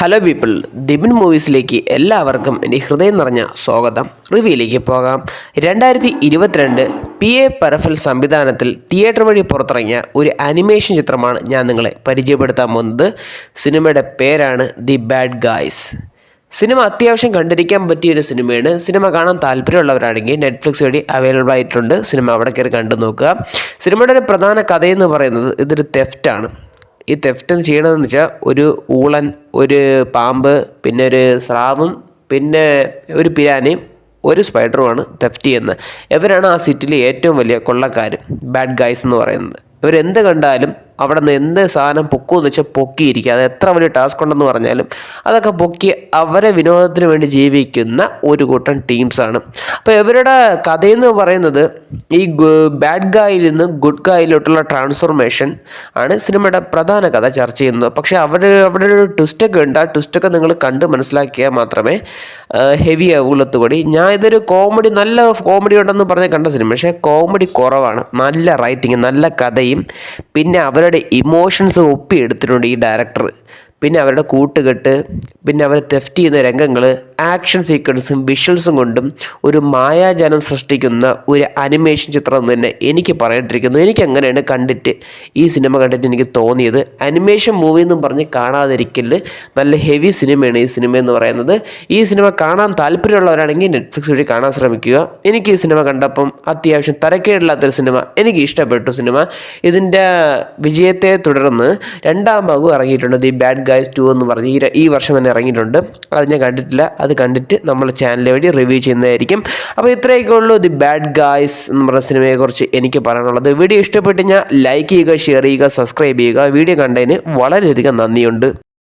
Hello people, Dibin മൂവീസിലേക്ക് എല്ലാവർക്കും എൻ്റെ ഹൃദയം നിറഞ്ഞ സ്വാഗതം. റിവ്യൂയിലേക്ക് പോകാം. 2022 PA പരഫൽ സംവിധാനത്തിൽ തിയേറ്റർ വഴി പുറത്തിറങ്ങിയ ഒരു അനിമേഷൻ ചിത്രമാണ് ഞാൻ നിങ്ങളെ പരിചയപ്പെടുത്താൻ പോകുന്നത്. സിനിമയുടെ പേരാണ് ദി ബാഡ് ഗായ്സ്. സിനിമ അത്യാവശ്യം കണ്ടിരിക്കാൻ പറ്റിയൊരു സിനിമയാണ്. സിനിമ കാണാൻ താല്പര്യമുള്ളവരാണെങ്കിൽ നെറ്റ്ഫ്ലിക്സ് വഴി അവൈലബിൾ ആയിട്ടുണ്ട്. സിനിമ അവിടെ കയറി കണ്ടു നോക്കുക. സിനിമയുടെ ഒരു പ്രധാന കഥയെന്ന് പറയുന്നത് ഇതൊരു തെഫ്റ്റാണ്. ഈ തെഫ്റ്റ് ചെയ്യണമെന്ന് വെച്ചാൽ ഒരു ഊളൻ, ഒരു പാമ്പ്, പിന്നെ ഒരു സ്രാവും, പിന്നെ ഒരു പിരാനയും ഒരു സ്പൈഡറുമാണ് തെഫ്റ്റ് ചെയ്യുന്നത്. ഇവരാണ് ആ സിറ്റിയിലെ ഏറ്റവും വലിയ കൊള്ളക്കാർ, ബാഡ് ഗായ്സ് എന്ന് പറയുന്നത്. ഇവരെന്ത് കണ്ടാലും അവിടെ നിന്ന് എന്ത് സാധനം പൊക്കുമെന്ന് വെച്ചാൽ പൊക്കിയിരിക്കുക. അത് എത്ര വലിയ ടാസ്ക് ഉണ്ടെന്ന് പറഞ്ഞാലും അതൊക്കെ പൊക്കി അവരെ വിനോദത്തിന് വേണ്ടി ജീവിക്കുന്ന ഒരു കൂട്ടം ടീംസാണ്. അപ്പോൾ ഇവരുടെ കഥയെന്ന് പറയുന്നത് ഈ ബാഡ് ഗായിൽ നിന്ന് ഗുഡ് ഗായിലോട്ടുള്ള ട്രാൻസ്ഫോർമേഷൻ ആണ് സിനിമയുടെ പ്രധാന കഥ ചർച്ച ചെയ്യുന്നത്. പക്ഷേ അവിടെ ഒരു ട്വിസ്റ്റൊക്കെ ഉണ്ട്. ആ ട്വിസ്റ്റൊക്കെ നിങ്ങൾ കണ്ട് മനസ്സിലാക്കിയാൽ മാത്രമേ ഹെവി ആകുള്ളത്തുകൂടി. ഞാൻ ഇതൊരു കോമഡി, നല്ല കോമഡി ഉണ്ടെന്ന് പറഞ്ഞ് കണ്ട സിനിമ, പക്ഷേ കോമഡി കുറവാണ്. നല്ല റൈറ്റിങ്, നല്ല കഥയും, പിന്നെ അവരുടെ ഇമോഷൻസ് ഒപ്പിയെടുത്തിട്ടുണ്ട് ഈ ഡയറക്ടർ. പിന്നെ അവരുടെ കൂട്ടുകെട്ട്, പിന്നെ അവർ തെഫ്റ്റ് ചെയ്യുന്ന രംഗങ്ങൾ, ആക്ഷൻ സീക്വൻസും വിഷ്വൽസും കൊണ്ടും ഒരു മായാജാലം സൃഷ്ടിക്കുന്ന ഒരു അനിമേഷൻ ചിത്രം തന്നെ എനിക്ക് പറയേണ്ടിയിരിക്കുന്നു. എനിക്ക് അങ്ങനെയാണ് കണ്ടിട്ട് ഈ സിനിമ കണ്ടിട്ട് എനിക്ക് തോന്നിയത്. അനിമേഷൻ മൂവി എന്നും പറഞ്ഞ് കാണാതിരിക്കല്, നല്ല ഹെവി സിനിമയാണ് ഈ സിനിമ എന്ന് പറയുന്നത്. ഈ സിനിമ കാണാൻ താല്പര്യമുള്ളവരാണെങ്കിൽ നെറ്റ്ഫ്ലിക്സ് വഴി കാണാൻ ശ്രമിക്കുക. എനിക്ക് ഈ സിനിമ കണ്ടപ്പം അത്യാവശ്യം തരക്കേടില്ലാത്തൊരു സിനിമ, എനിക്ക് ഇഷ്ടപ്പെട്ടു സിനിമ. ഇതിൻ്റെ വിജയത്തെ തുടർന്ന് രണ്ടാം ഭാഗം ഇറങ്ങിയിട്ടുണ്ട്, ദി ബാഡ് ഗായ്സ് 2 എന്ന് പറഞ്ഞ് ഈ വർഷം തന്നെ ഇറങ്ങിയിട്ടുണ്ട്. അത് ഞാൻ കണ്ടിട്ടില്ല. അത് കണ്ടിട്ട് നമ്മൾ ചാനൽ വഴി റിവ്യൂ ചെയ്യുന്നതായിരിക്കും. അപ്പോൾ ഇത്രയൊക്കെ ഉള്ളൂ ദി ബാഡ് ഗായ്സ് എന്ന് പറഞ്ഞ സിനിമയെക്കുറിച്ച് എനിക്ക് പറയാനുള്ളത്. വീഡിയോ ഇഷ്ടപ്പെട്ട് ഞാൻ ലൈക്ക് ചെയ്യുക, ഷെയർ ചെയ്യുക, സബ്സ്ക്രൈബ് ചെയ്യുക. വീഡിയോ കണ്ടതിന് വളരെയധികം നന്ദിയുണ്ട്.